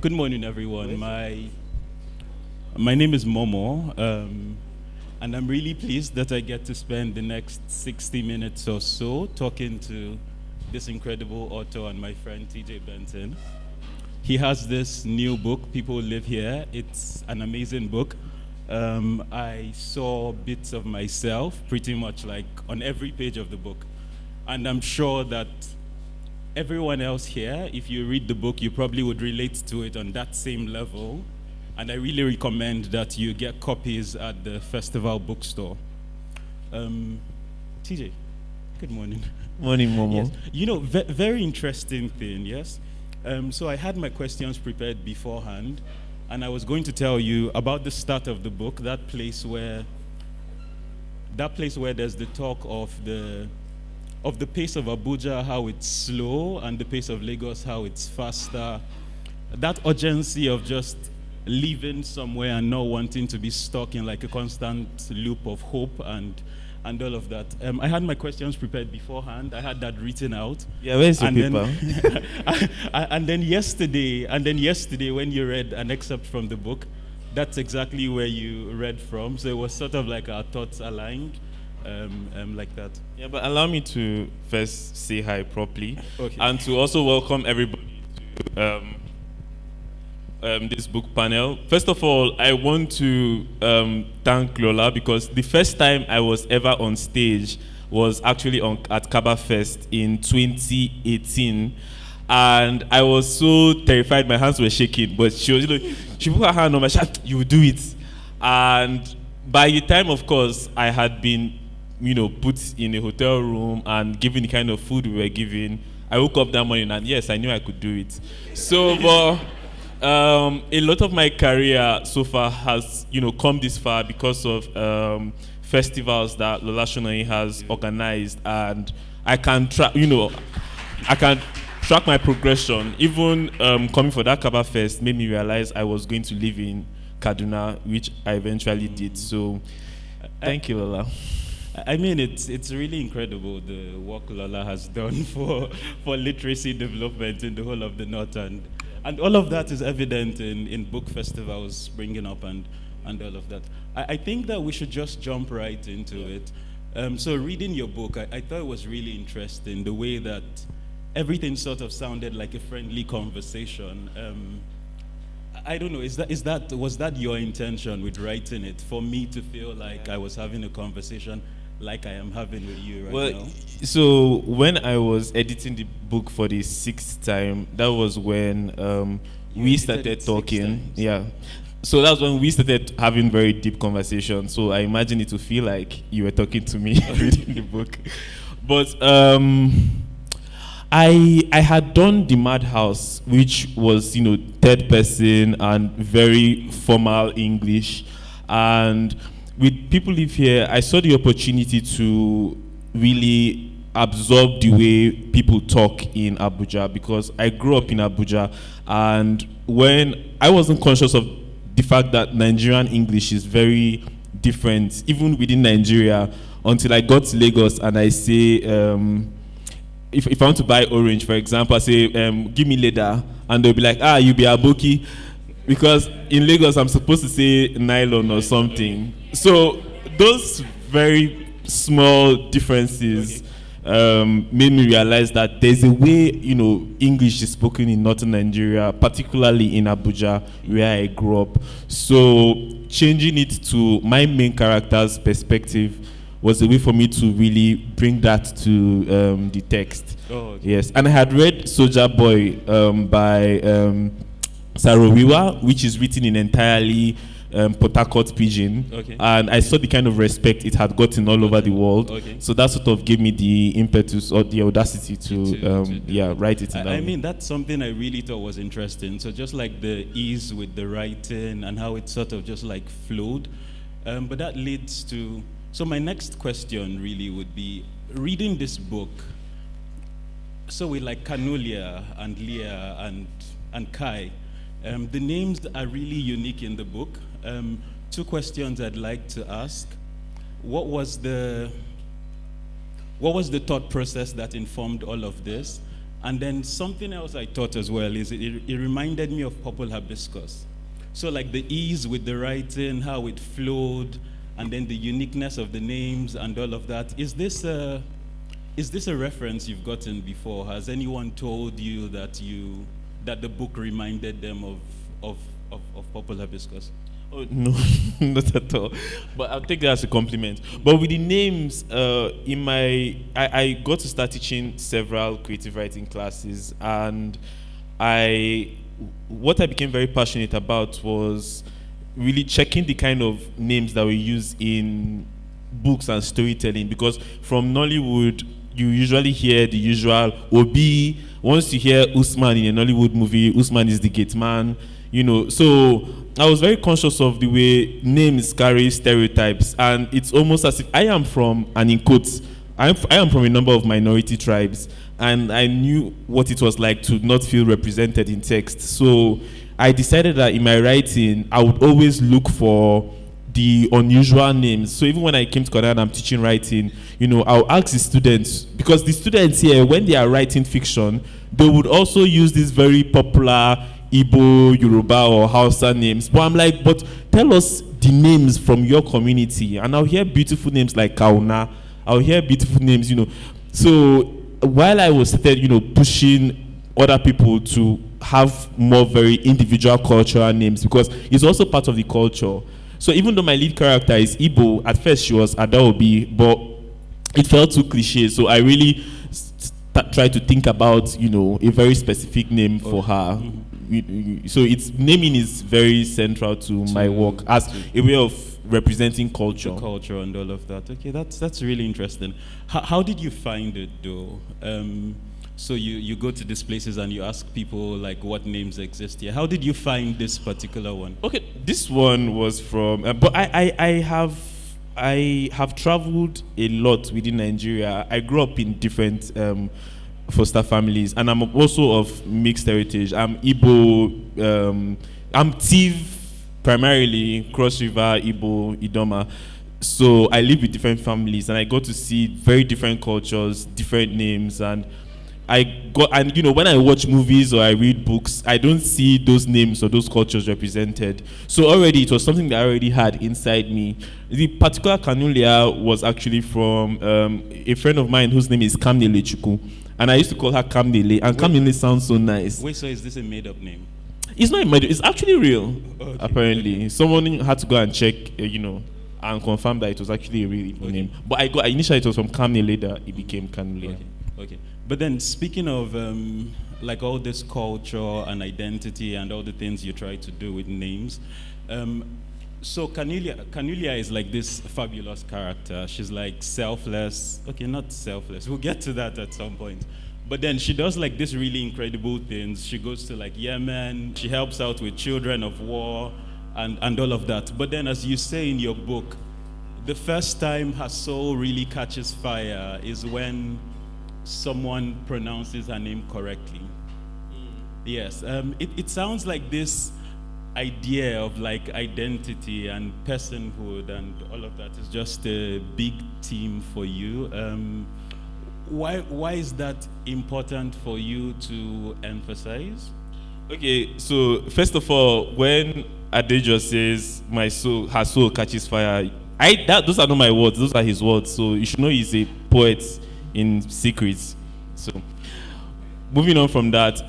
Good morning, everyone. My name is Momo, and I'm really pleased that I get to spend the next 60 minutes or so talking to this incredible author and my friend TJ Benson. He has this new book, People Live Here. It's an amazing book. I saw bits of myself pretty much like on every page of the book. And I'm sure that everyone else here, if you read the book, you probably would relate to it on that same level. And I really recommend that you get copies at the festival bookstore. TJ, good morning. Morning, Momo. Yes. You know, very interesting thing, yes? So I had my questions prepared beforehand, and I was going to tell you about the start of the book, that place where there's the talk of the pace of Abuja, how it's slow, and the pace of Lagos, how it's faster. That urgency of just living somewhere and not wanting to be stuck in like a constant loop of hope and all of that. I had my questions prepared beforehand. I had that written out. Yeah, where's your and paper? And then yesterday, when you read an excerpt from the book, that's exactly where you read from. So it was sort of like our thoughts aligned. Like that. Yeah, but allow me to first say hi properly, Okay. and to also welcome everybody to this book panel. First of all, I want to thank Lola, because the first time I was ever on stage was actually at Kabafest in 2018, and I was so terrified, my hands were shaking, but she put her hand on my shoulder, "You will do it." And by the time, of course, I had been put in a hotel room and given the kind of food we were given, I woke up that morning and yes, I knew I could do it. So, but a lot of my career so far has, come this far because of festivals that Lola Shonai has organized, and I can track my progression. Even coming for that Kabafest made me realize I was going to live in Kaduna, which I eventually did. So, thank you, Lola. I mean, it's really incredible the work Lola has done for literacy development in the whole of the North, and all of that is evident in book festivals springing up and all of that. I think that we should just jump right into it. So reading your book, I thought it was really interesting the way that everything sort of sounded like a friendly conversation. I don't know, was that your intention with writing it, for me to feel like I was having a conversation like I am having with you right now? So when I was editing the book for the 6th time, that was when we started talking. Yeah. So that's when we started having very deep conversations. So I imagine it to feel like you were talking to me reading the book. But I had done the Madhouse, which was, third person and very formal English. And with People Live Here, I saw the opportunity to really absorb the way people talk in Abuja, because I grew up in Abuja, and when I wasn't conscious of the fact that Nigerian English is very different, even within Nigeria, until I got to Lagos and I say, if I want to buy orange, for example, I say, give me leather, and they'll be like, you be aboki, because in Lagos I'm supposed to say nylon or something. So those very small differences made me realize that there's a way, English is spoken in northern Nigeria, particularly in Abuja, where I grew up. So changing it to my main character's perspective was a way for me to really bring that to the text. Oh, okay. Yes, and I had read Soldier Boy by Sarowiwa, which is written in entirely Port Harcourt Pidgin, Okay. and I saw the kind of respect it had gotten all over the world. Okay. So that sort of gave me the impetus or the audacity to write it in that I way. mean, that's something I really thought was interesting. So just like the ease with the writing and how it sort of just like flowed. But that leads to, so my next question really would be, reading this book, so with like Kanulia and Leah and Kai, the names are really unique in the book. Two questions I'd like to ask. What was the thought process that informed all of this? And then something else I thought as well is it reminded me of purple hibiscus. So like the ease with the writing, how it flowed, and then the uniqueness of the names and all of that. Is this a reference you've gotten before? Has anyone told you that the book reminded them of purple hibiscus? Oh, no, not at all. But I'll take that as a compliment. But with the names, I got to start teaching several creative writing classes, and what I became very passionate about was really checking the kind of names that we use in books and storytelling, because from Nollywood, you usually hear the usual Obi. Once you hear Usman in a Nollywood movie, Usman is the gate man, So I was very conscious of the way names carry stereotypes, and it's almost as if I am from, and in quotes, I am from a number of minority tribes, and I knew what it was like to not feel represented in text. So I decided that in my writing, I would always look for the unusual names. So even when I came to Kanulia and I'm teaching writing, I'll ask the students, because the students here, when they are writing fiction, they would also use these very popular Igbo, Yoruba, or Hausa names. But I'm like, but tell us the names from your community. And I'll hear beautiful names like Kauna. I'll hear beautiful names, So while I was pushing other people to have more very individual cultural names, because it's also part of the culture. So even though my lead character is Igbo, at first she was Adaobi, but it felt too cliche. So I really tried to think about, a very specific name for her. So its naming is very central to my work as a way of representing culture. The culture and all of that. Okay, that's really interesting. How did you find it though? So you go to these places and you ask people like what names exist here. How did you find this particular one? Okay, this one was from, but I have traveled a lot within Nigeria. I grew up in different foster families, and I'm also of mixed heritage. I'm Igbo, I'm Tiv primarily, Cross River, Igbo, Idoma. So I live with different families, and I got to see very different cultures, different names, and when I watch movies or I read books, I don't see those names or those cultures represented. So already it was something that I already had inside me. The particular Kanulia was actually from a friend of mine whose name is Kamnele Chuku, and I used to call her Kamnele, and Kamnele sounds so nice. Wait, so is this a made-up name? It's not a made-up. It's actually real. Okay. Apparently, someone had to go and check, and confirm that it was actually a real name. But initially it was from Kamnele that it became Kanulia. Okay. But then speaking of like all this culture and identity and all the things you try to do with names, so Kanulia is like this fabulous character. She's like selfless. Okay, not selfless. We'll get to that at some point. But then she does like this really incredible things. She goes to like Yemen. She helps out with children of war and all of that. But then as you say in your book, the first time her soul really catches fire is when someone pronounces her name correctly. Yes, it sounds like this idea of like identity and personhood and all of that is just a big theme for you. Why is that important for you to emphasize? Okay, so first of all, when Adejoh says her soul catches fire, those are not my words, those are his words. So you should know he's a poet in secrets. So moving on from that,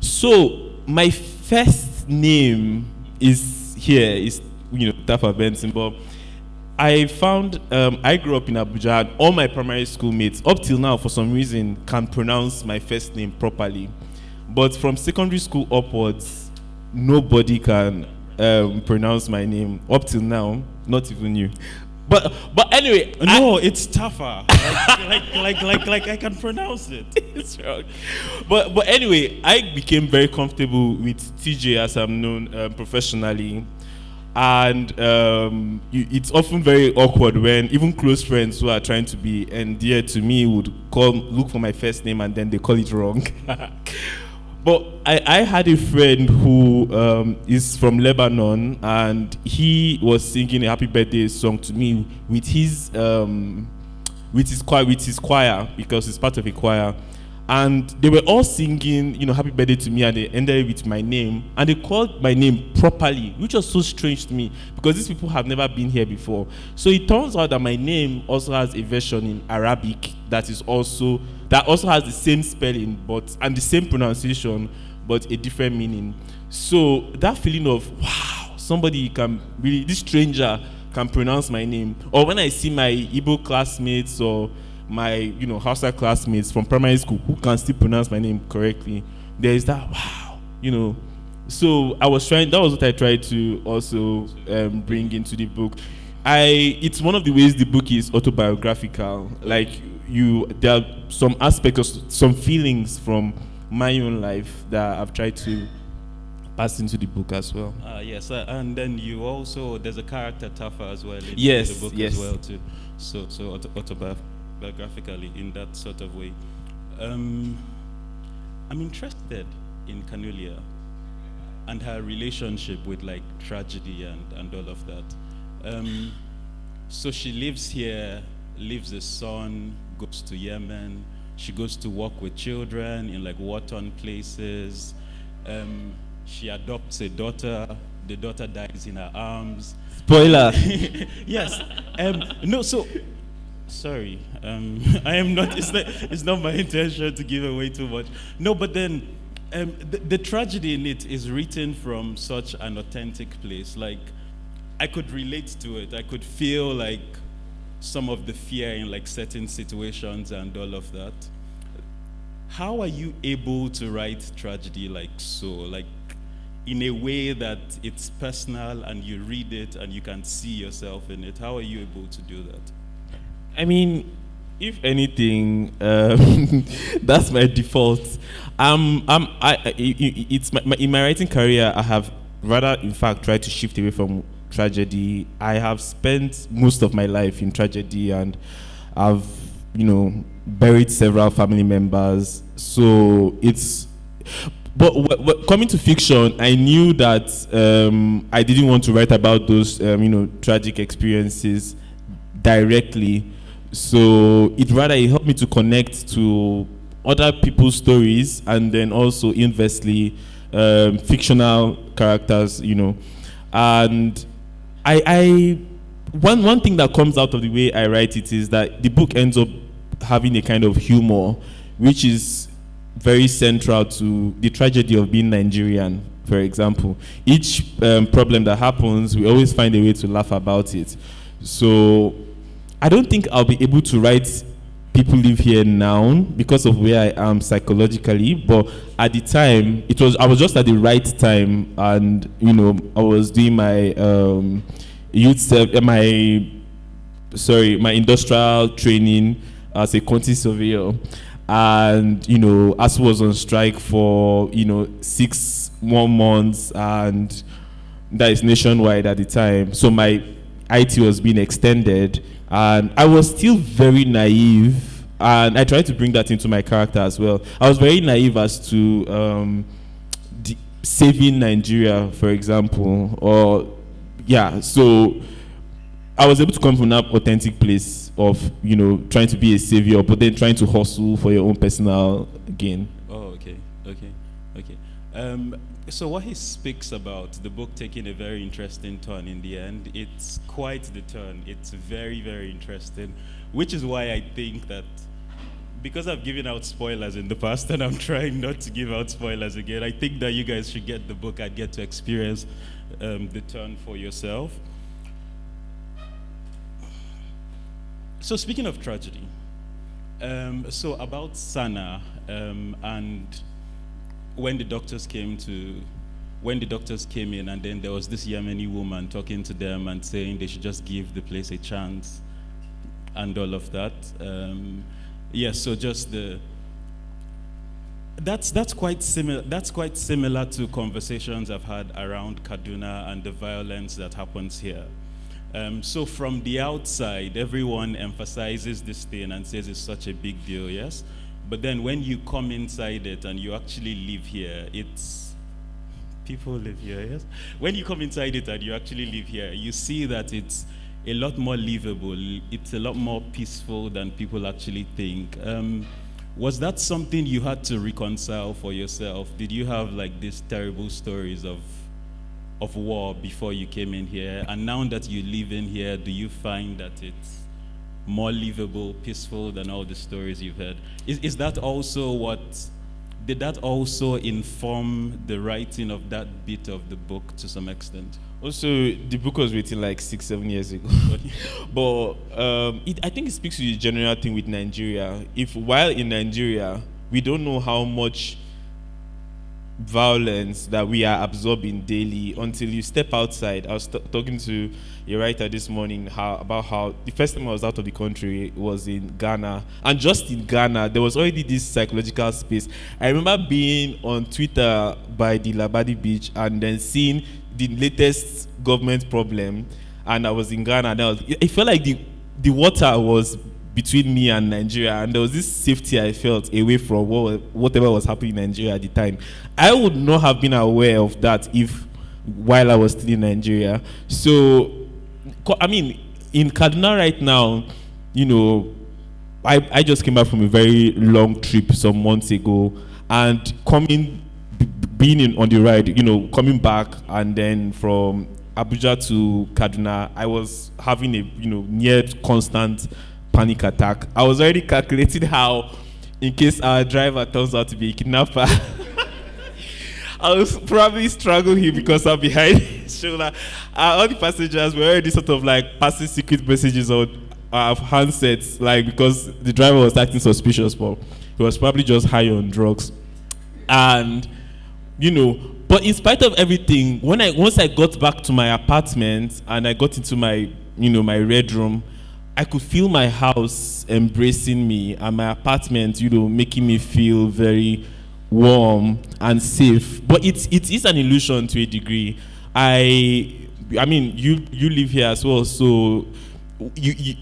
so my first name is TJ Benson, but I found I grew up in Abuja, and all my primary school mates up till now for some reason can pronounce my first name properly, but from secondary school upwards nobody can pronounce my name up till now, not even you. But anyway, no, it's tougher. Like I can pronounce it. It's wrong. But anyway, I became very comfortable with TJ as I'm known professionally, and it's often very awkward when even close friends who are trying to be endeared to me would look for my first name and then they call it wrong. But I had a friend who is from Lebanon, and he was singing a happy birthday song to me with his choir, because he's part of a choir. And they were all singing, happy birthday to me, and they ended with my name. And they called my name properly, which was so strange to me because these people have never been here before. So it turns out that my name also has a version in Arabic that also has the same spelling and the same pronunciation, but a different meaning. So that feeling of, wow, this stranger can pronounce my name. Or when I see my Igbo classmates or my Hausa classmates from primary school who can still pronounce my name correctly, there is that wow, So that was what I tried to also bring into the book. It's one of the ways the book is autobiographical. Like there are some aspects of some feelings from my own life that I've tried to pass into the book as well. Yes, and then there's a character Tafa as well in the book as well too. So autobiographically in that sort of way. I'm interested in Kanulia and her relationship with like tragedy and all of that. So she lives here, leaves a son, goes to Yemen. She goes to work with children in like war-torn places. She adopts a daughter. The daughter dies in her arms. Spoiler. Yes. Sorry, I am not. It's not my intention to give away too much. No, but then the tragedy in it is written from such an authentic place. Like I could relate to it. I could feel like some of the fear in like certain situations and all of that. How are you able to write tragedy like so? Like in a way that it's personal and you read it and you can see yourself in it. How are you able to do that? I mean, if anything, that's my default. In my writing career, I have rather, in fact, tried to shift away from tragedy. I have spent most of my life in tragedy, and I've, buried several family members. So but coming to fiction, I knew that I didn't want to write about those, tragic experiences directly. So it helped me to connect to other people's stories, and then also inversely fictional characters, And one thing that comes out of the way I write it is that the book ends up having a kind of humor, which is very central to the tragedy of being Nigerian, for example. Each problem that happens, we always find a way to laugh about it. So I don't think I'll be able to write People Live Here now because of where I am psychologically, but at the time I was just at the right time, and I was doing my my industrial training as a quantity surveyor, and ASU was on strike for 6 more months, and that is nationwide at the time. So my IT was being extended, and I was still very naive, and I tried to bring that into my character as well. I was very naive as to saving Nigeria, for example, so I was able to come from that authentic place of, trying to be a savior, but then trying to hustle for your own personal gain. Oh, okay. So what he speaks about, the book taking a very interesting turn in the end, it's quite the turn. It's very, very interesting, which is why I think that, because I've given out spoilers in the past and I'm trying not to give out spoilers again, I think that you guys should get the book and get to experience the turn for yourself. So speaking of tragedy, so about Sana and when the doctors came in, and then there was this Yemeni woman talking to them and saying they should just give the place a chance and all of that. So just that's quite similar. That's quite similar to conversations I've had around Kaduna and the violence that happens here. So from the outside, everyone emphasizes this thing and says it's such a big deal, yes? But then when you come inside it and you actually live here, people live here, yes? When you come inside it and you actually live here, you see that it's a lot more livable. It's a lot more peaceful than people actually think. Was that something you had to reconcile for yourself? Did you have like these terrible stories of war before you came in here? And now that you live in here, do you find that it's more livable, peaceful than all the stories you've heard? Is that also did that also inform the writing of that bit of the book to some extent? Also, the book was written like 6-7 years ago. But I think it speaks to the general thing with Nigeria. If while in Nigeria, we don't know how much violence that we are absorbing daily until you step outside. I was talking to a writer this morning about how the first time I was out of the country was in Ghana, and just in Ghana there was already this psychological space. I remember being on Twitter by the Labadi beach and then seeing the latest government problem, and I was in Ghana, and it felt like the water was between me and Nigeria, and there was this safety I felt away from whatever was happening in Nigeria at the time. I would not have been aware of that if while I was still in Nigeria. So, I mean, in Kaduna right now, you know, I just came back from a very long trip some months ago, and being on the ride, you know, coming back, and then from Abuja to Kaduna, I was having a, you know, near constant panic attack. I was already calculating how, in case our driver turns out to be a kidnapper, I was probably struggling here because I'm behind his shoulder. All the passengers were already sort of like passing secret messages on our handsets, like, because the driver was acting suspicious, but he was probably just high on drugs. And, you know, but in spite of everything, once I got back to my apartment and I got into my, you know, my red room, I could feel my house embracing me and my apartment, you know, making me feel very warm and safe. But it is an illusion to a degree. I mean, you live here as well, so you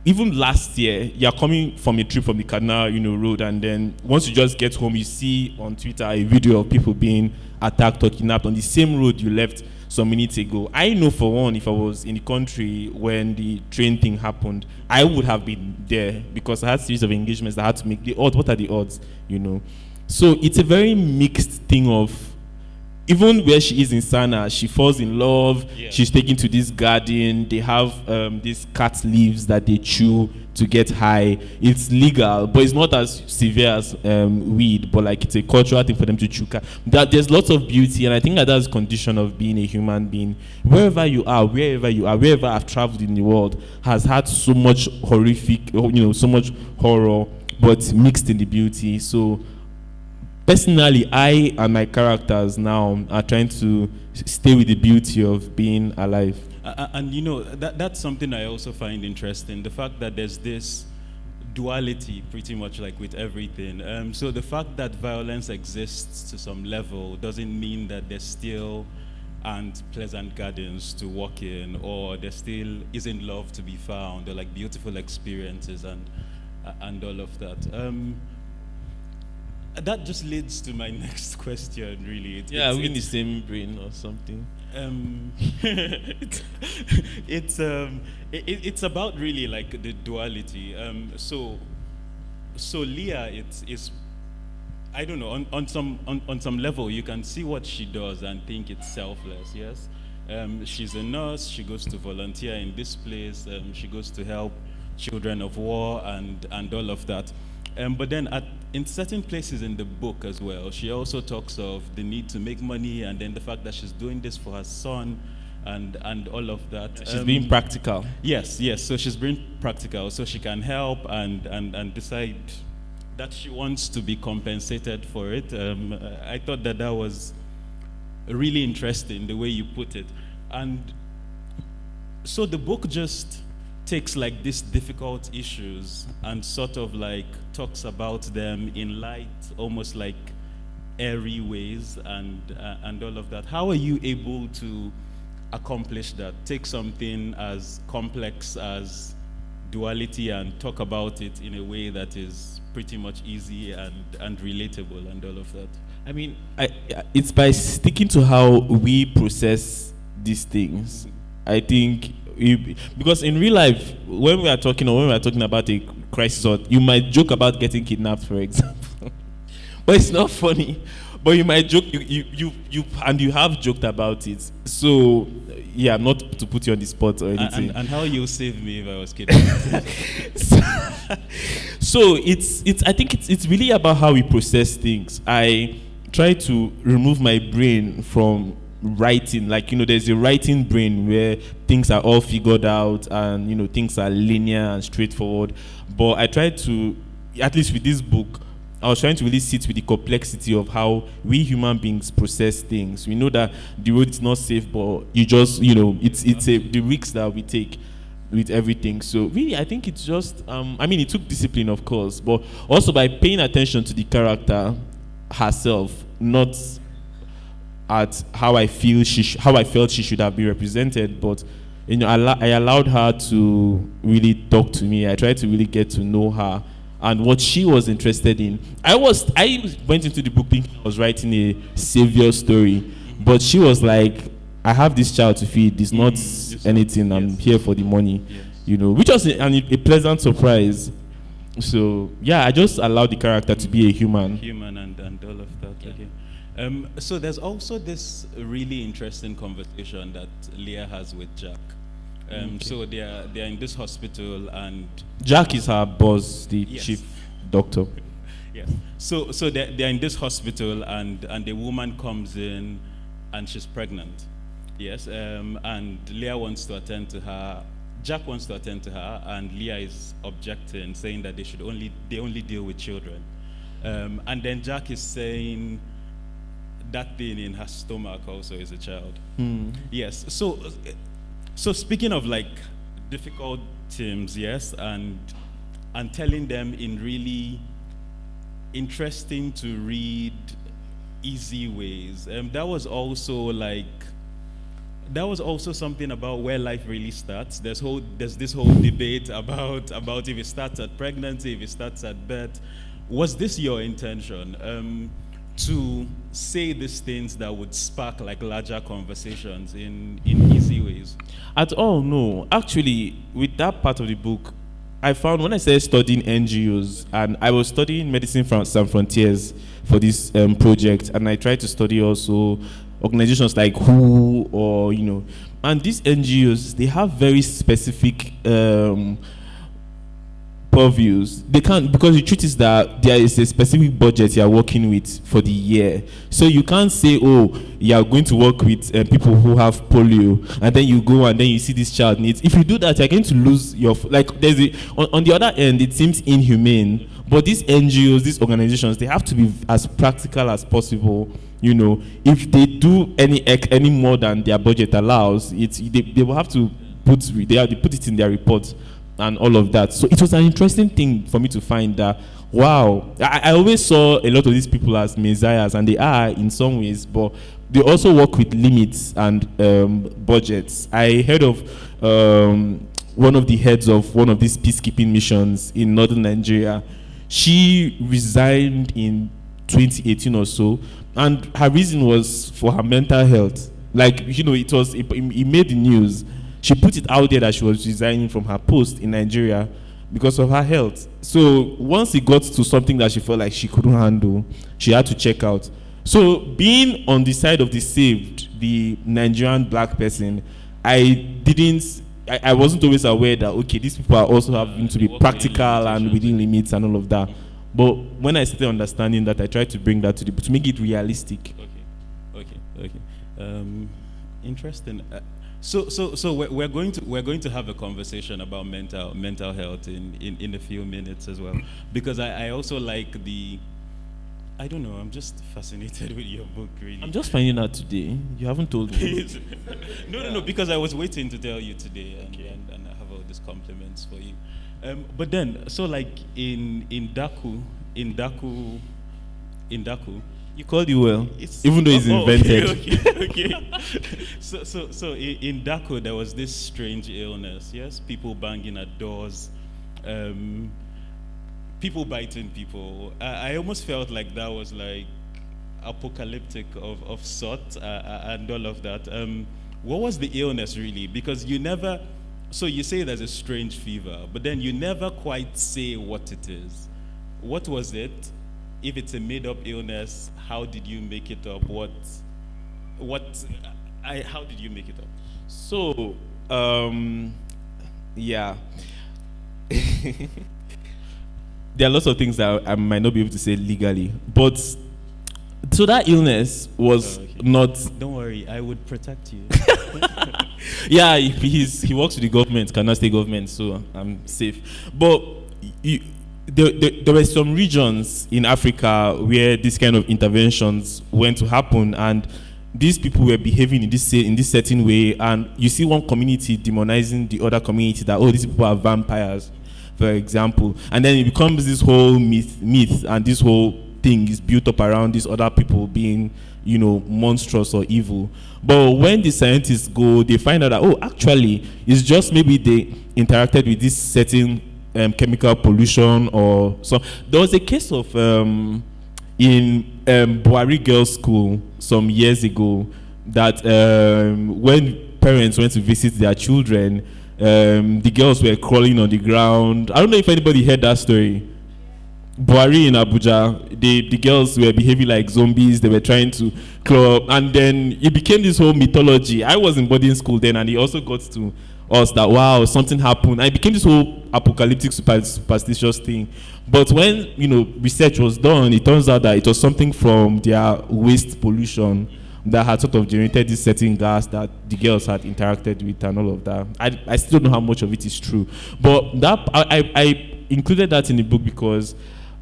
even last year, you're coming from a trip from the Kaduna, you know, road, and then once you just get home, you see on Twitter a video of people being attacked or kidnapped on the same road you left some minutes ago. I know for one, if I was in the country when the train thing happened, I would have been there because I had a series of engagements that I had to make. The odds, what are the odds, you know? So it's a very mixed thing of, even where she is in Sana, she falls in love. Yeah. She's taken to this garden. They have these cat leaves that they chew to get high. It's legal, but it's not as severe as weed. But like, it's a cultural thing for them to chew. That there's lots of beauty, and I think that that's a condition of being a human being. Wherever I've traveled in the world has had so much horrific, you know, so much horror, but mixed in the beauty. So personally, I and my characters now are trying to stay with the beauty of being alive. And you know, that's something I also find interesting, the fact that there's this duality pretty much like with everything. So the fact that violence exists to some level doesn't mean that there still aren't pleasant gardens to walk in, or there still isn't love to be found, or like beautiful experiences and all of that. That just leads to my next question, really. We're in the same brain or something. It's about really like the duality. So Leah, it's I don't know, on some level you can see what she does and think it's selfless. Yes, she's a nurse. She goes to volunteer in this place. She goes to help children of war and all of that. But then in certain places in the book as well, she also talks of the need to make money, and then the fact that she's doing this for her son and all of that. She's being practical. Yes. So she's being practical, so she can help and decide that she wants to be compensated for it. I thought that was really interesting, the way you put it. And so the book just takes like these difficult issues and sort of like talks about them in light, almost like airy ways and all of that. How are you able to accomplish that? Take something as complex as duality and talk about it in a way that is pretty much easy and relatable and all of that. I mean, it's by sticking to how we process these things. I think because in real life, when we are talking about a crisis, or you might joke about getting kidnapped, for example. But it's not funny. But you might joke, you have joked about it. So, yeah, not to put you on the spot or anything. And how you save me if I was kidnapped? So I think it's really about how we process things. I try to remove my brain from writing. Like, there's a writing brain where things are all figured out and, things are linear and straightforward. But I try to, at least with this book, I was trying to really sit with the complexity of how we human beings process things. We know that the road is not safe, but you just, the risks that we take with everything. So really, I think it's just, it took discipline, of course, but also by paying attention to the character herself, not at how I felt she should have been represented, but I allowed her to really talk to me. I tried to really get to know her and what she was interested in. I went into the book thinking I was writing a savior story, but she was like, I have this child to feed. It's not anything. I'm here for the money, which was a pleasant surprise. So yeah, I just allowed the character to be a human and all of that. Yeah. Okay. So there's also this really interesting conversation that Leah has with Jack. Okay. So they're in this hospital, and Jack is her boss, the chief doctor. Yes. So they're in this hospital, and the woman comes in, and she's pregnant. Yes. And Leah wants to attend to her. Jack wants to attend to her, and Leah is objecting, saying that they only deal with children. And then Jack is saying that thing in her stomach also is a child. Yes. So speaking of like difficult themes, yes, and telling them in really interesting to read, easy ways. That was also something about where life really starts. There's this whole debate about if it starts at pregnancy, if it starts at birth. Was this your intention? To say these things that would spark like larger conversations in easy ways? At all, no. Actually, with that part of the book, I found when I started studying NGOs, and I was studying Medicine Sans Frontiers for this project, and I tried to study also organizations like WHO or, and these NGOs, they have very specific purviews. They can't, because the truth is that there is a specific budget you are working with for the year. So you can't say, oh, you are going to work with people who have polio, and then you go and then you see this child needs. If you do that, you're going to lose your, on the other end, it seems inhumane. But these NGOs, these organizations, they have to be as practical as possible. If they do any more than their budget allows, they will have to put it in their report and all of that. So it was an interesting thing for me to find that, wow, I always saw a lot of these people as messiahs, and they are in some ways, but they also work with limits and budgets. I heard of one of the heads of one of these peacekeeping missions in northern Nigeria. She resigned in 2018 or so, and her reason was for her mental health. It made the news. She put it out there that she was resigning from her post in Nigeria because of her health. So once it got to something that she felt like she couldn't handle, she had to check out. So being on the side of the saved, the Nigerian black person, I wasn't always aware that, okay, these people are also having to be practical and within limits and all of that. But when I started understanding that, I tried to bring that to make it realistic. Okay. Interesting. So we're going to have a conversation about mental health in a few minutes as well, because I also like I don't know, I'm just fascinated with your book, really. I'm just finding out today. You haven't told me. No, because I was waiting to tell you today, and I have all these compliments for you. But then, so like in Daku, you called it well, even though it's invented. Okay. So in Daku, there was this strange illness. Yes, people banging at doors, people biting people. I almost felt like that was like apocalyptic of sort, and all of that. What was the illness really? Because you never So you say there's a strange fever, but then you never quite say what it is. What was it? If it's a made-up illness, how did you make it up? What, how did you make it up? So, yeah. There are lots of things that I might not be able to say legally, but so that illness was Okay. not. Don't worry, I would protect you. Yeah, he works with the government, Kanulia state government, so I'm safe. But you, there were some regions in Africa where this kind of interventions went to happen, and these people were behaving in this certain way, and you see one community demonizing the other community that, oh, these people are vampires, for example, and then it becomes this whole myth, and this whole thing is built up around these other people being, monstrous or evil. But when the scientists go, they find out that, oh, actually, it's just maybe they interacted with this certain chemical pollution or so. There was a case of in Buhari Girls' School some years ago that when parents went to visit their children, the girls were crawling on the ground. I don't know if anybody heard that story. Buhari in Abuja, the girls were behaving like zombies. They were trying to claw up, and then it became this whole mythology. I was in boarding school then, and it also got to us that, wow, something happened. And it became this whole apocalyptic superstitious thing. But when research was done, it turns out that it was something from their waste pollution that had sort of generated this certain gas that the girls had interacted with and all of that. I still don't know how much of it is true, but that I included that in the book because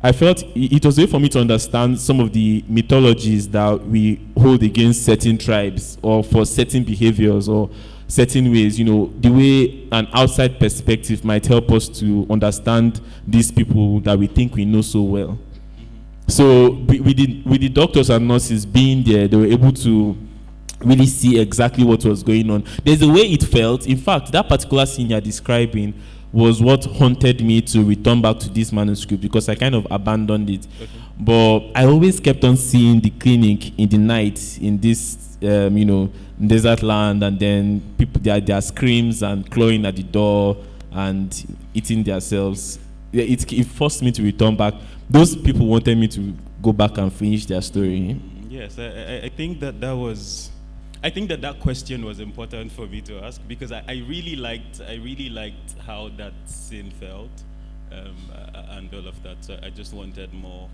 I felt it was a way for me to understand some of the mythologies that we hold against certain tribes or for certain behaviors or certain ways, the way an outside perspective might help us to understand these people that we think we know so well. So with the doctors and nurses being there, they were able to really see exactly what was going on. There's a way it felt. In fact, that particular scene you're describing was what haunted me to return back to this manuscript because I kind of abandoned it. Okay. But I always kept on seeing the clinic in the night in this, desert land, and then people, their screams and clawing at the door and eating themselves. It forced me to return back. Those people wanted me to go back and finish their story. Yes, I think that question was important for me to ask because I really liked how that scene felt and all of that. So I just wanted more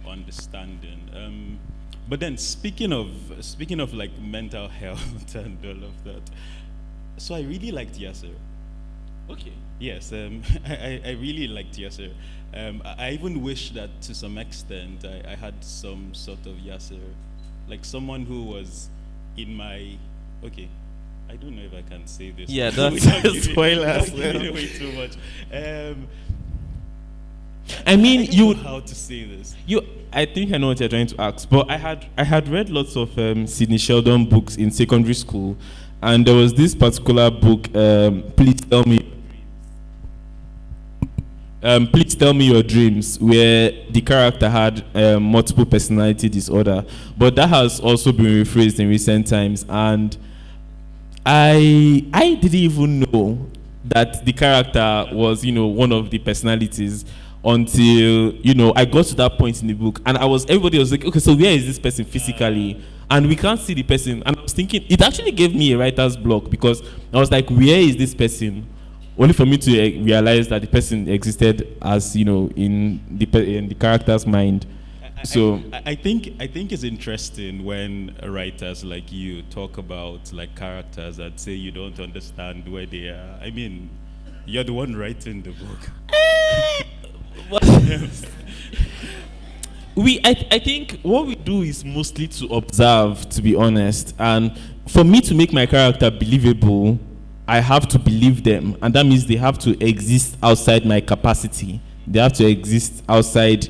understanding. But then speaking of like mental health and all of that, so I really liked Yasser. Okay. Yes, I really liked Yasser. I even wish that to some extent I had some sort of Yasser, like someone who was in my, okay, I don't know if I can say this. Yeah, that's a spoiler as well. Way too much. I mean, I don't know how to say this. I think I know what you're trying to ask, but I had read lots of Sidney Sheldon books in secondary school, and there was this particular book, Please Tell Me Your Dreams, where the character had multiple personality disorder, but that has also been rephrased in recent times, and I didn't even know that the character was one of the personalities until I got to that point in the book, and everybody was like, okay, so where is this person physically? And we can't see the person, and I was thinking it actually gave me a writer's block because I was like, where is this person? Only for me to realize that the person existed as in the character's mind. I think it's interesting when writers like you talk about like characters and say you don't understand where they are. I mean, you're the one writing the book. I think what we do is mostly to observe, to be honest. And for me to make my character believable, I have to believe them, and that means they have to exist outside my capacity. They have to exist outside,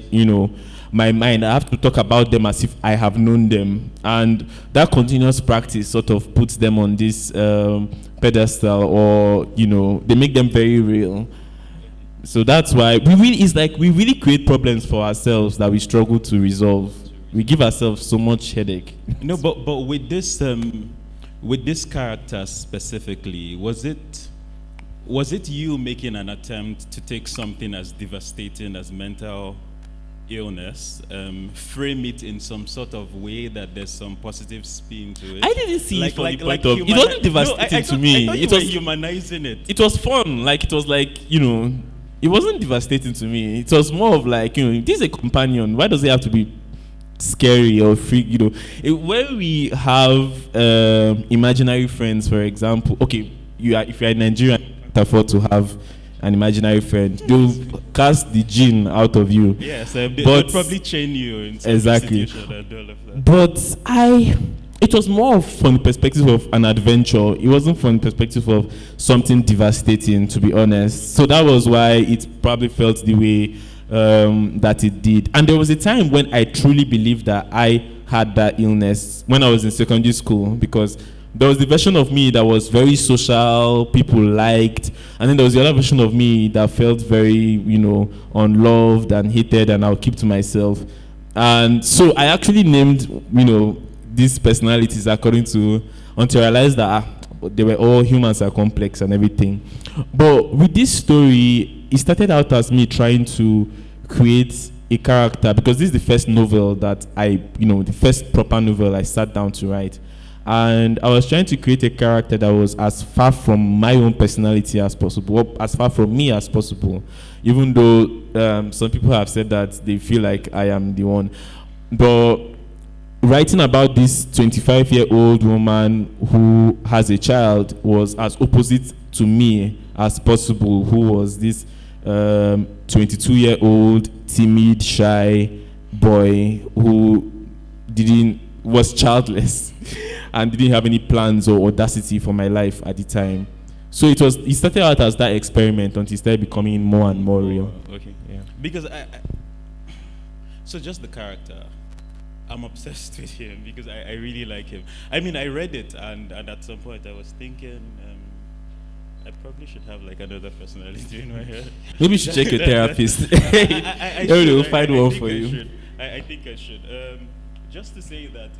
my mind. I have to talk about them as if I have known them, and that continuous practice sort of puts them on this pedestal, or they make them very real. So that's why we really create problems for ourselves that we struggle to resolve. We give ourselves so much headache. No, but with this character specifically, was it was it you making an attempt to take something as devastating as mental illness, frame it in some sort of way that there's some positive spin to it? I didn't see it from the point of. It humani- wasn't devastating to me. I thought you It were was humanizing it. it was fun. Like it was like, it wasn't devastating to me. It was more of like, this is a companion. Why does it have to be scary or freak? When we have imaginary friends, for example, okay, if you're in Nigeria, you can't afford to have an imaginary friend. They'll cast the gene out of you. Yes, they'll probably chain you in some Exactly. institution and all of that. But it was more from the perspective of an adventure. It wasn't from the perspective of something devastating, to be honest. So that was why it probably felt the way that it did. And there was a time when I truly believed that I had that illness when I was in secondary school, because there was the version of me that was very social, people liked, and then there was the other version of me that felt very, unloved and hated, and I'll keep to myself. And so I actually named, these personalities according to, until I realized that they were all humans are complex and everything. But with this story, it started out as me trying to create a character, because this is the first novel that the first proper novel I sat down to write. And I was trying to create a character that was as far from my own personality as possible, or as far from me as possible, even though some people have said that they feel like I am the one. But writing about this 25-year-old woman who has a child was as opposite to me as possible, who was this 22-year-old, timid, shy boy who was childless and didn't have any plans or audacity for my life at the time. So it started out as that experiment until it started becoming more and more real. Okay. Yeah. Because so just the character, I'm obsessed with him because I really like him. I mean, I read it and at some point I was thinking, I probably should have like another personality in my head. Maybe you should check your therapist. Everybody will find one for you. I think I should. Just to say that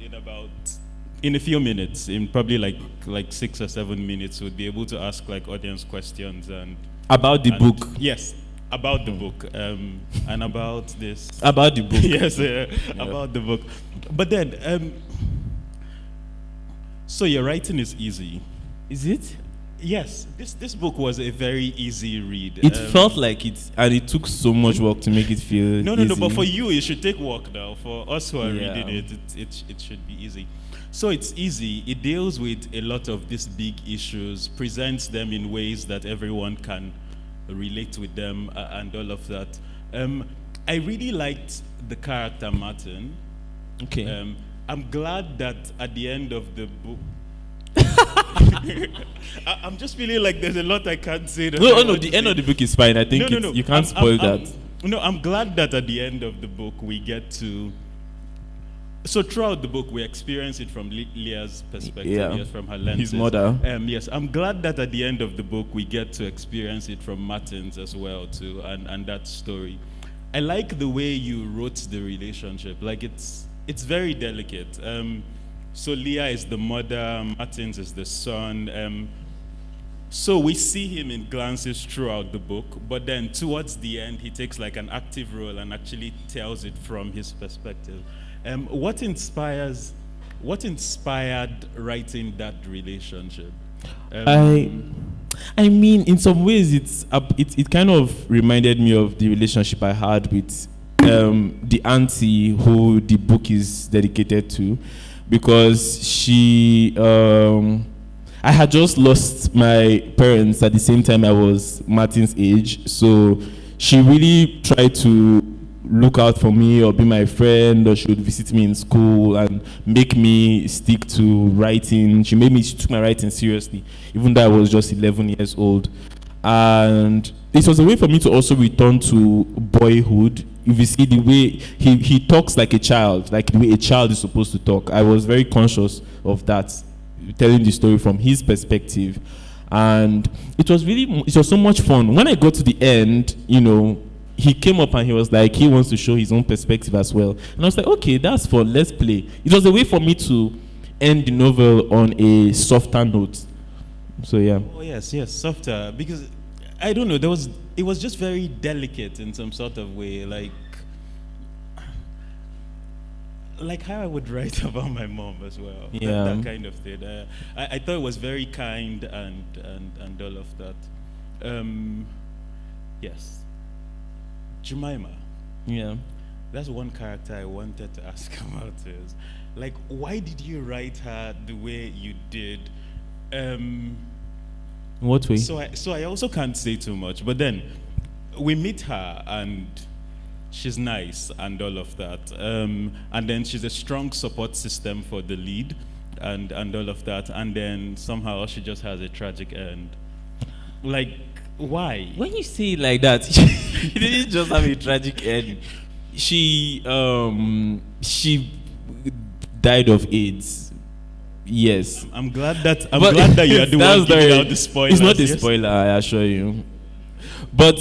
in a few minutes, in probably like 6 or 7 minutes, we'll be able to ask like audience questions and about the book. Yes, about the book, and about this. About the book. Yes, about the book. But then, so your writing is easy. Is it? Yes, this book was a very easy read. It felt like it, and it took so much work to make it feel No, easy. but for you, it should take work now. For us who are reading it should be easy. So it's easy. It deals with a lot of these big issues, presents them in ways that everyone can relate with them, and all of that. I really liked the character Martin. Okay. I'm glad that at the end of the book, I'm just feeling like there's a lot I can't say. No, the end of the book is fine. I think No. You can't spoil that. I'm glad that at the end of the book we get to. So throughout the book we experience it from Leah's perspective, yes, from her lenses. His mother. Yes, I'm glad that at the end of the book we get to experience it from Martin's as well too, and that story. I like the way you wrote the relationship. Like it's very delicate. So Leah is the mother, Martins is the son. So we see him in glances throughout the book, but then towards the end, he takes like an active role and actually tells it from his perspective. What inspired writing that relationship? I mean, in some ways, it kind of reminded me of the relationship I had with the auntie who the book is dedicated to. Because I had just lost my parents at the same time I was Martin's age. So she really tried to look out for me or be my friend, or she would visit me in school and make me stick to writing. She took my writing seriously, even though I was just 11 years old. And it was a way for me to also return to boyhood. If you see the way he talks like a child, like the way a child is supposed to talk, I was very conscious of that, telling the story from his perspective. And it was so much fun. When I got to the end, he came up and he was like, he wants to show his own perspective as well. And I was like, okay, that's fun, let's play. It was a way for me to end the novel on a softer note. So yeah. Oh yes, yes, softer. Because I don't know, it was just very delicate in some sort of way, like how I would write about my mom as well. Yeah. That kind of thing. I thought it was very kind and all of that. Yes. Jemima. Yeah. That's one character I wanted to ask about is, like, why did you write her the way you did? What way? So I also can't say too much, but then we meet her and she's nice and all of that. And then she's a strong support system for the lead and all of that. And then somehow she just has a tragic end. Like, why? When you say it like that, she didn't just have a tragic end. She died of AIDS. Yes. I'm glad that you are the one giving out the spoilers. It's not a yes? spoiler, I assure you. But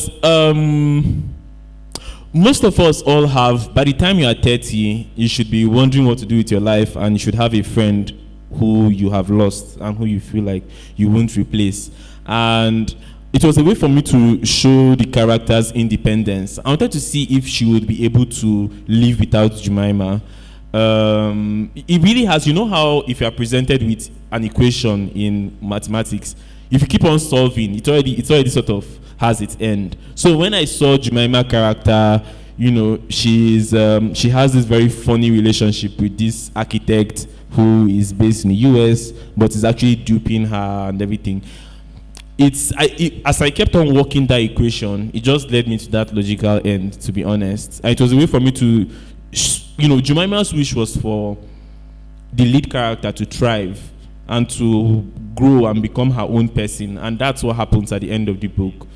most of us all have, by the time you are 30, you should be wondering what to do with your life, and you should have a friend who you have lost and who you feel like you won't replace. And it was a way for me to show the character's independence. I wanted to see if she would be able to live without Jemima. It really has, you know how if you are presented with an equation in mathematics, if you keep on solving, it already sort of has its end. So when I saw Jemima character, you know, she has this very funny relationship with this architect who is based in the US, but is actually duping her and everything. As I kept on working that equation, it just led me to that logical end, to be honest. And it was a way for me to, Jemima's wish was for the lead character to thrive and to grow and become her own person. And that's what happens at the end of the book.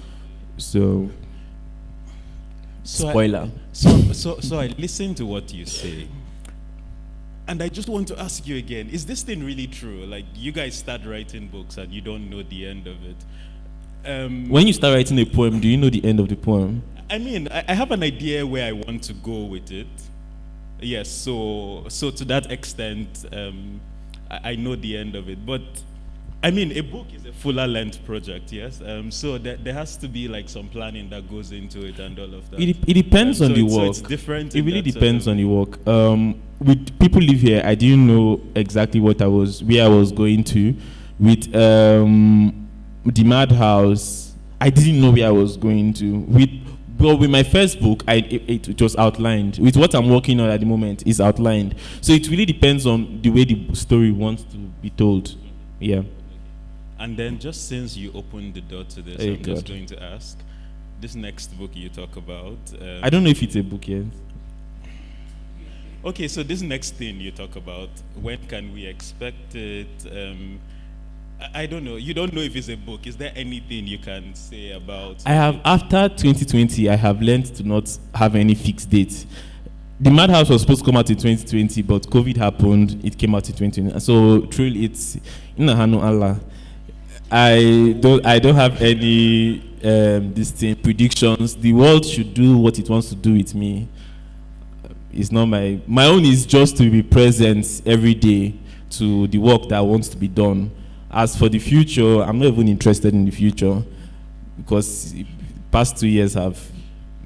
So spoiler. So I listen to what you say. And I just want to ask you again, is this thing really true? Like, you guys start writing books and you don't know the end of it. When you start writing a poem, do you know the end of the poem? I mean, I have an idea where I want to go with it. Yes, so to that extent, I know the end of it. But, I mean, a book is a fuller length project, yes? So there has to be, like, some planning that goes into it and all of that. It depends on the work. So it's different. It really depends on the work. With people live here, I didn't know exactly where I was going to. With the Madhouse, I didn't know where I was going to. With my first book, it was outlined. With what I'm working on at the moment, is outlined. So it really depends on the way the story wants to be told. Yeah. And then, just since you opened the door to this, I'm just going to ask, this next book you talk about... I don't know if it's a book yet. Okay, so this next thing you talk about, when can we expect it? I don't know. You don't know if it's a book. Is there anything you can say about it? After 2020, I have learned to not have any fixed date. The Madhouse was supposed to come out in 2020, but COVID happened. It came out in 2020. So, truly, it's in the hand of Allah. I don't have any predictions. The world should do what it wants to do with me. It's not my own is just to be present every day to the work that wants to be done. As for the future, I'm not even interested in the future because the past 2 years have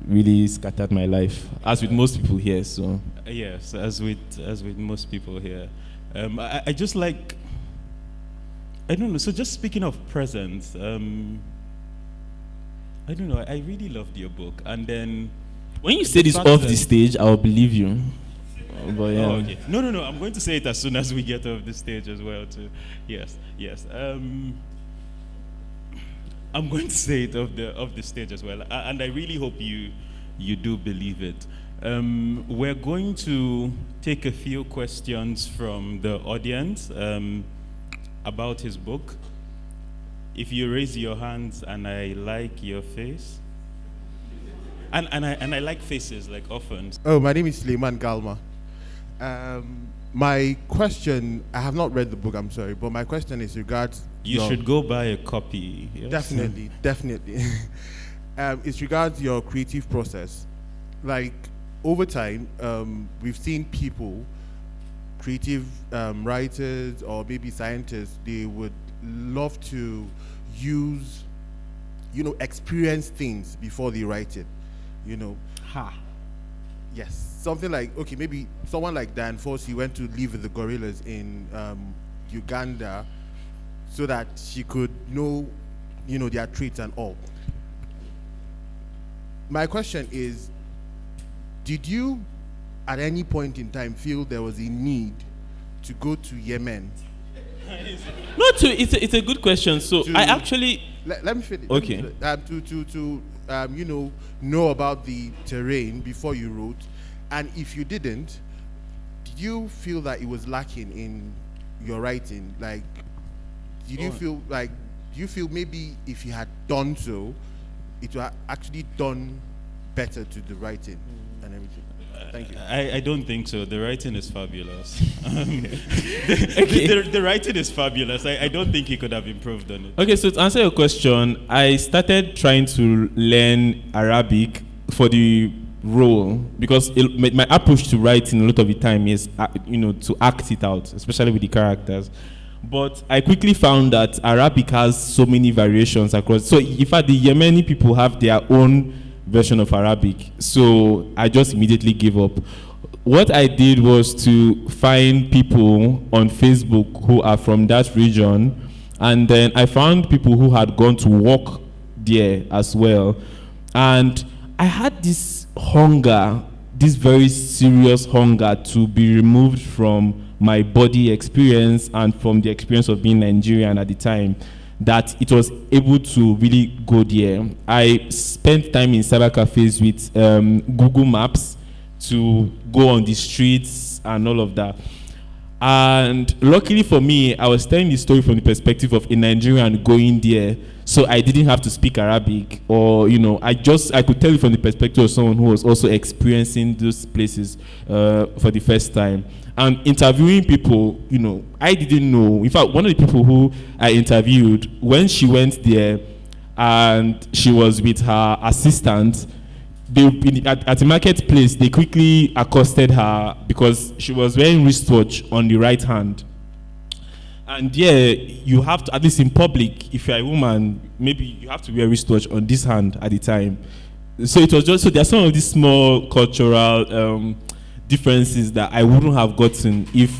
really scattered my life, as with most people here. So yes, as with most people here, I just like. I don't know. So just speaking of presence, I don't know. I really loved your book, and then when you say this off the stage, I'll believe you. But yeah. Oh, okay. No. I'm going to say it as soon as we get off the stage as well, too. Yes. I'm going to say it off the stage as well, and I really hope you do believe it. We're going to take a few questions from the audience. About his book. If you raise your hands and I like your face, and I like faces like often. Oh, my name is Suleiman Galma. My question, I have not read the book, I'm sorry, but my question is regards. You should go buy a copy. Yes? Definitely. It's regards your creative process. Like over time, we've seen people, creative writers or maybe scientists, they would love to use, experience things before they write it. Yes, something like, okay, maybe someone like Dan Fossey went to live with the gorillas in Uganda so that she could know, their traits and all. My question is, did you at any point in time feel there was a need to go to Yemen? It's a good question. So I actually... Let me finish. Okay. To know about the terrain before you wrote, and if you didn't, did you feel that it was lacking in your writing? Like, do you feel maybe if you had done so, it would have actually done better to the writing and everything? Thank you. I don't think so. The writing is fabulous. The writing is fabulous. I don't think he could have improved on it. Okay, so to answer your question, I started trying to learn Arabic for the role because my approach to writing a lot of the time is, to act it out, especially with the characters. But I quickly found that Arabic has so many variations across. So in fact, the Yemeni people have their own version of Arabic. So I just immediately gave up. What I did was to find people on Facebook who are from that region, and then I found people who had gone to work there as well. And I had this hunger, this very serious hunger to be removed from my body experience and from the experience of being Nigerian at the time, that it was able to really go there. I spent time in cyber cafes with Google Maps to go on the streets and all of that. And luckily for me, I was telling the story from the perspective of a Nigerian going there, so I didn't have to speak Arabic, or I could tell it from the perspective of someone who was also experiencing those places for the first time. And interviewing people, I didn't know. In fact, one of the people who I interviewed, when she went there and she was with her assistant, at the marketplace, they quickly accosted her because she was wearing wristwatch on the right hand. And you have to, at least in public, if you're a woman, maybe you have to wear wristwatch on this hand at the time. So it was just, so there are some of these small cultural differences that I wouldn't have gotten if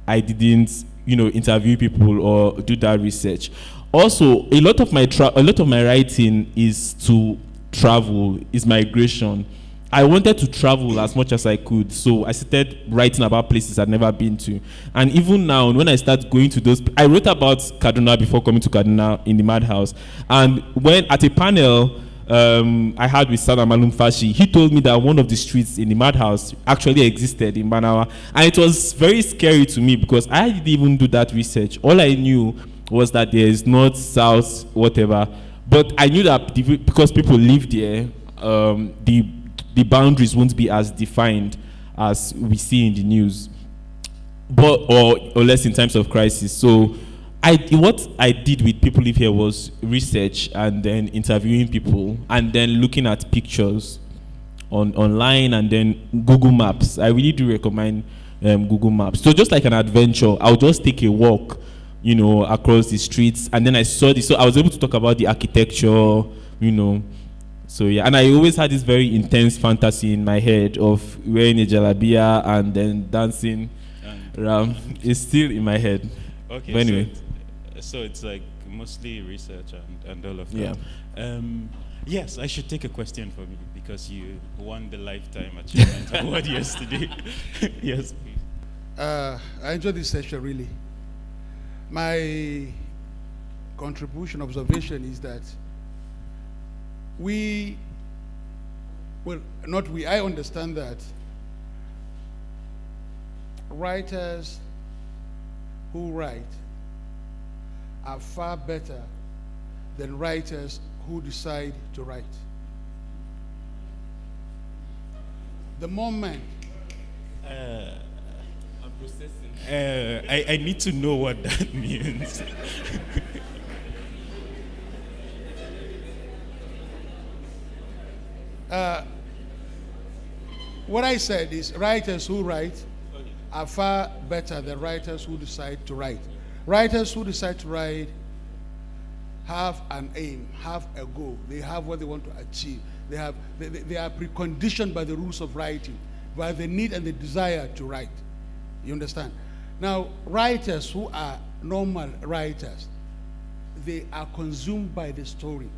I didn't, interview people or do that research. Also, a lot of my writing is to travel, is migration. I wanted to travel as much as I could, so I started writing about places I'd never been to. And even now, when I start going to those, I wrote about Kaduna before coming to Kaduna in the Madhouse. And when at a panel I had with Sana Malum Fashi, he told me that one of the streets in the Madhouse actually existed in Banawa. And it was very scary to me because I didn't even do that research. All I knew was that there is north, south, whatever. But I knew that because people live there, the boundaries won't be as defined as we see in the news, or less in times of crisis. So what I did with People Live Here was research and then interviewing people and then looking at pictures online and then Google Maps. I really do recommend Google Maps. So just like an adventure, I'll just take a walk, across the streets, and then I saw this. So I was able to talk about the architecture, So yeah, and I always had this very intense fantasy in my head of wearing a jalabia and then dancing around. It's still in my head. Okay. But anyway. So it's like mostly research and all of that. Yeah. Yes, I should take a question from you because you won the Lifetime Achievement Award yesterday. Yes, please. I enjoyed this session, really. My contribution, observation is that I understand that writers who write are far better than writers who decide to write. The moment I'm processing. I need to know what that means. What I said is writers who write are far better than writers who decide to write. Writers who decide to write have an aim, have a goal. They have what they want to achieve. They are preconditioned by the rules of writing, by the need and the desire to write. You understand? Now, writers who are normal writers, they are consumed by the story.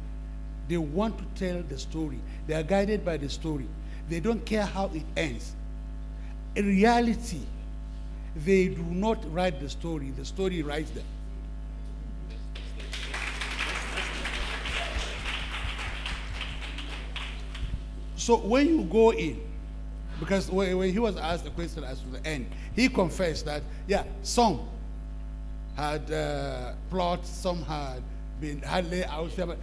They want to tell the story. They are guided by the story. They don't care how it ends. In reality, they do not write the story writes them. So when you go in, because when he was asked the question as to the end, he confessed that, yeah, some had plots, some had layouts. But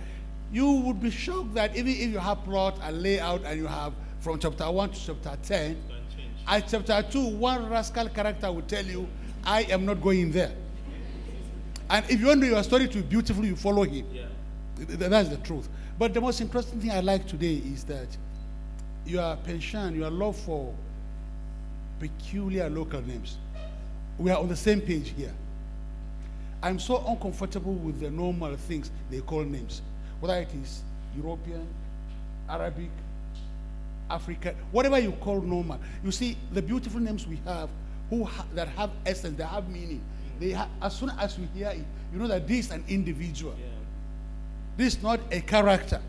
you would be shocked that even if you have plot and layout and you have from chapter 1 to chapter 10, at chapter 2, one rascal character will tell you, I am not going there. And if you want your story to be beautiful, you follow him. Yeah. That's the truth. But the most interesting thing I like today is that your penchant, your love for peculiar local names. We are on the same page here. I'm so uncomfortable with the normal things they call names, whether it is European, Arabic, African, whatever you call normal. You see, the beautiful names we have that have essence, they have meaning. As soon as we hear it, you know that this is an individual. Yeah. This is not a character.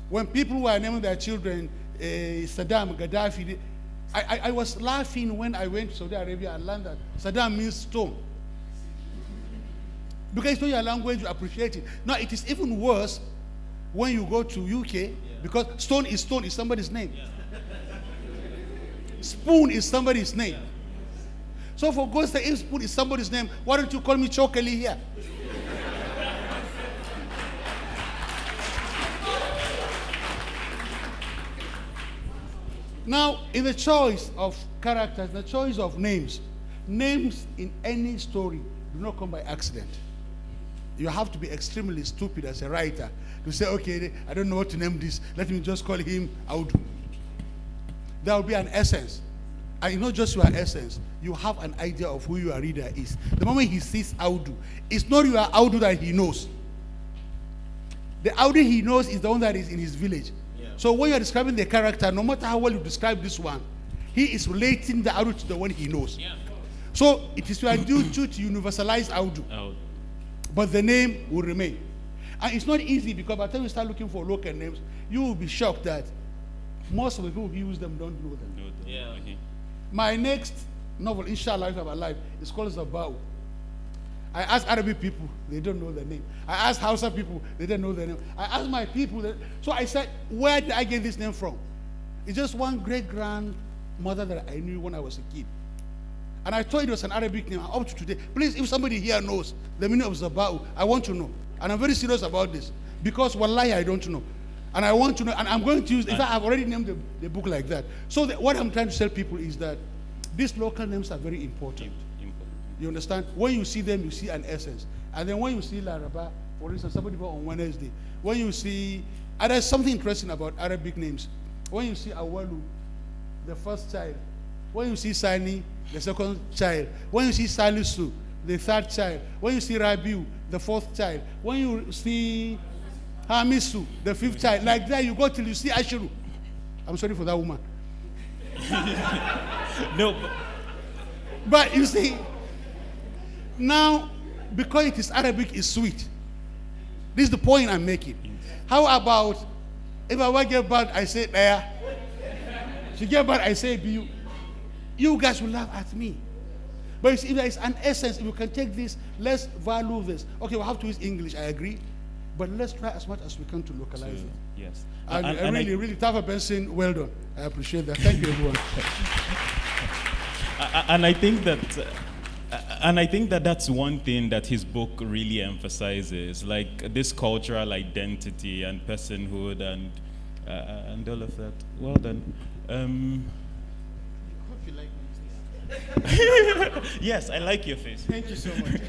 When people were naming their children Saddam, Gaddafi, I was laughing when I went to Saudi Arabia and learned that Saddam means stone. Because it's not your language, you appreciate it. Now, it is even worse when you go to UK, because stone is somebody's name. Yeah. Spoon is somebody's name. Yeah. So for God's sake, if spoon is somebody's name, why don't you call me Chokeli here? Now, in the choice of characters, the choice of names in any story do not come by accident. You have to be extremely stupid as a writer to say, okay, I don't know what to name this. Let me just call him Audu. There will be an essence. And not just your essence, you have an idea of who your reader is. The moment he sees Audu, it's not your Audu that he knows. The Audu he knows is the one that is in his village. So when you're describing the character, no matter how well you describe this one, he is relating the Audu to the one he knows. Yeah. So it is your duty to universalize Audu. But the name will remain. And it's not easy because by the time you start looking for local names, you will be shocked that most of the people who use them don't know them. Yeah. Okay. My next novel, Inshallah, if I'm alive, is called Zabao. I asked Arabic people, they don't know the name. I asked Hausa people, they don't know the name. I asked my people, so I said, where did I get this name from? It's just one great-grandmother that I knew when I was a kid. And I thought it was an Arabic name. Up to today, please, if somebody here knows the meaning of Zabao, I want to know. And I'm very serious about this. Because wallahi, I don't know. And I want to know, and I'm going to use, in fact, I've already named the book like that. So what I'm trying to tell people is that these local names are very important. You understand? When you see them, you see an essence. And then when you see Laraba, for instance, somebody born on Wednesday, when you see, and there's something interesting about Arabic names. When you see Awalu, the first child. When you see Sani, the second child. When you see Salisu, the third child. When you see Rabiu, the fourth child. When you see Hamisu, the fifth child. Like that, you go till you see Ashiru. I'm sorry for that woman. No. But you see, now, because it is Arabic, it's sweet. This is the point I'm making. How about, if I want to get bad, I say there. She get bad, I say you. You guys will laugh at me. But if there is an essence, if you can take this, let's value this. Okay, we'll have to use English, I agree. But let's try as much as we can to localize it. Yes. And really, TJ Benson, well done. I appreciate that. Thank you, everyone. And I think that that's one thing that his book really emphasizes, like this cultural identity and personhood and all of that. Well done. Hope you like my face. Yes, I like your face. Thank you so much.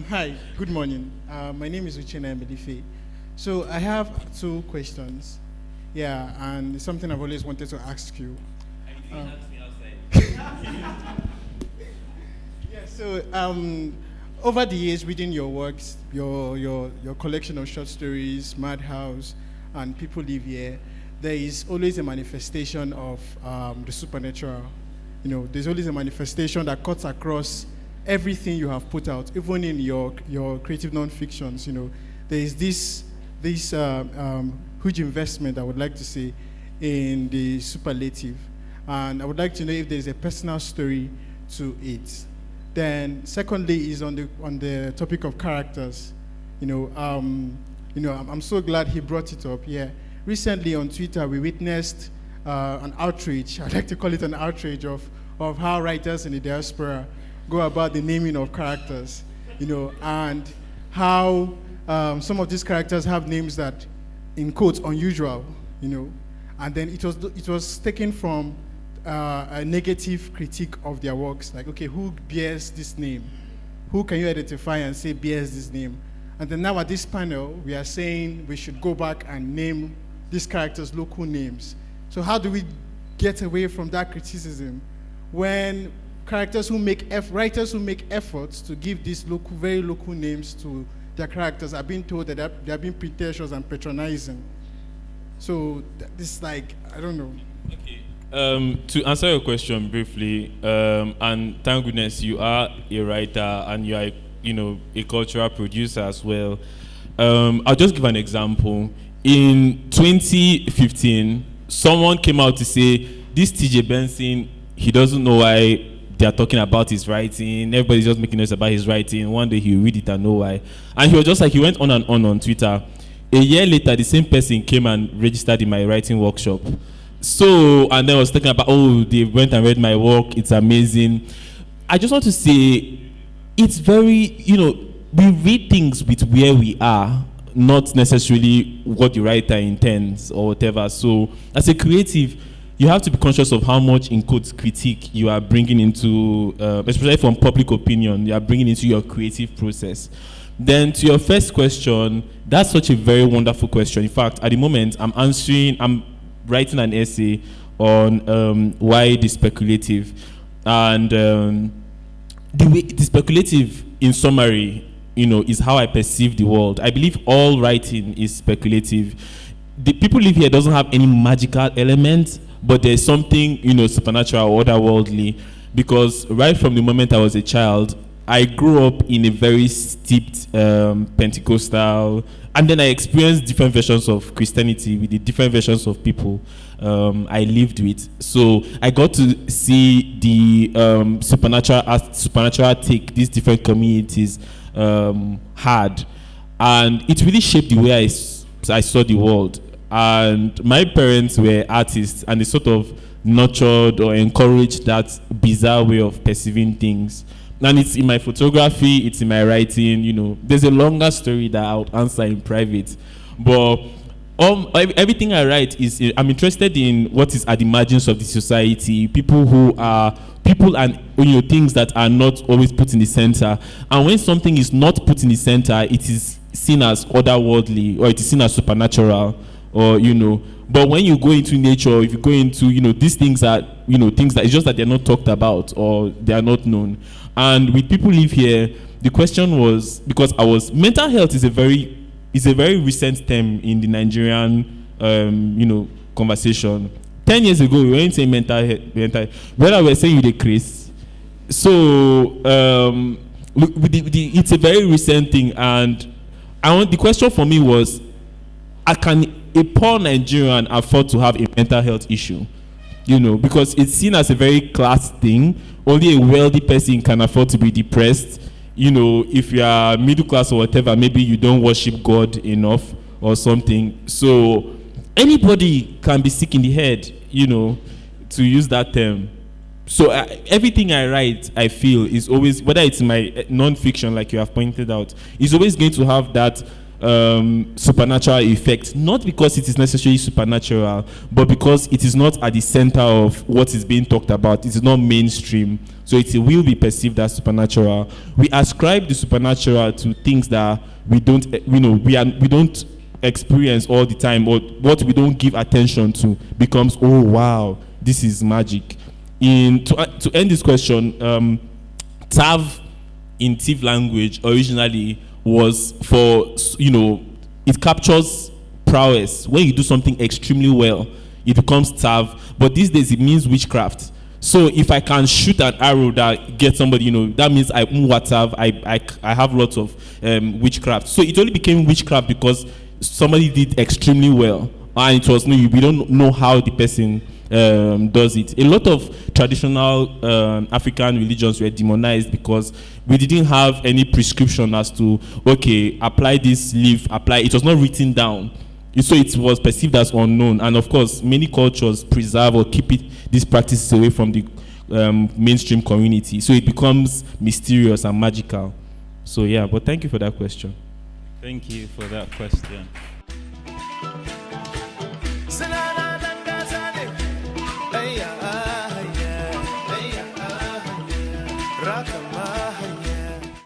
Hi, good morning. My name is Uchenna Medife. So I have two questions. Yeah, and it's something I've always wanted to ask you. Yeah, so over the years, reading your works, your collection of short stories, Madhouse, and People Live Here, there is always a manifestation of the supernatural. There's always a manifestation that cuts across everything you have put out, even in your creative non-fictions. There is this huge investment, I would like to say, in the superlative. And I would like to know if there's a personal story to it. Then, secondly, is on the topic of characters. I'm so glad he brought it up. Yeah, recently on Twitter we witnessed an outrage. I'd like to call it an outrage of how writers in the diaspora go about the naming of characters. And how some of these characters have names that, in quotes, unusual. And then it was taken from a negative critique of their works, like, okay, who bears this name? Who can you identify and say bears this name? And then now at this panel, we are saying we should go back and name these characters local names. So how do we get away from that criticism when writers who make efforts to give these very local names to their characters are being told that they're being pretentious and patronizing? So this, like, I don't know. Okay. To answer your question briefly, and thank goodness you are a writer and you are, a cultural producer as well. I'll just give an example. In 2015, someone came out to say, this TJ Benson, he doesn't know why they are talking about his writing. Everybody's just making noise about his writing. One day he'll read it and know why. And he was just like, he went on and on Twitter. A year later, the same person came and registered in my writing workshop. So, and then I was talking about, they went and read my work, it's amazing. I just want to say, it's very, we read things with where we are, not necessarily what the writer intends or whatever. So, as a creative, you have to be conscious of how much, in quotes, critique you are bringing into, especially from public opinion, you are bringing into your creative process. Then to your first question, that's such a very wonderful question. In fact, at the moment, I'm writing an essay on why the speculative, and the speculative, in summary, is how I perceive the world. I believe all writing is speculative. The People Live Here doesn't have any magical element, but there's something, supernatural or otherworldly, because right from the moment I was a child, I grew up in a very steeped Pentecostal, and then I experienced different versions of Christianity with the different versions of people I lived with. So I got to see the supernatural take these different communities had, and it really shaped the way I saw the world. And my parents were artists, and they sort of nurtured or encouraged that bizarre way of perceiving things. And it's in my photography, it's in my writing, There's a longer story that I would answer in private. But everything I write I'm interested in what is at the margins of the society, people and things that are not always put in the center. And when something is not put in the center, it is seen as otherworldly, or it is seen as supernatural, or But when you go into nature, if you go into these things that things that it's just that they're not talked about or they are not known. And with People Live Here, the question was, because mental health is a very recent term in the Nigerian conversation. 10 years ago, we weren't saying mental health. Whether we're saying the craze. So it's a very recent thing, and the question for me was, can a poor Nigerian afford to have a mental health issue? Because it's seen as a very class thing. Only a wealthy person can afford to be depressed. If you are middle class or whatever, maybe you don't worship God enough or something. So anybody can be sick in the head, to use that term. So everything I write, I feel, is always, whether it's my non-fiction, like you have pointed out, is always going to have that supernatural effect, not because it is necessarily supernatural, but because it is not at the center of what is being talked about. It is not mainstream, so it will be perceived as supernatural. We ascribe the supernatural to things that we don't, we don't experience all the time, or what we don't give attention to becomes, oh wow, this is magic. To end this question, Tav in Tiv language originally was for, it captures prowess. When you do something extremely well, it becomes Tav. But these days, it means witchcraft. So if I can shoot an arrow that gets somebody, that means I have lots of witchcraft. So it only became witchcraft because somebody did extremely well, and it was we don't know how the person does it. A lot of traditional African religions were demonized because we didn't have any prescription as to, okay, apply this leaf, apply. It was not written down. So it was perceived as unknown. And of course, many cultures preserve or keep these practices away from the mainstream community. So it becomes mysterious and magical. So yeah, but thank you for that question. Thank you for that question. Rakama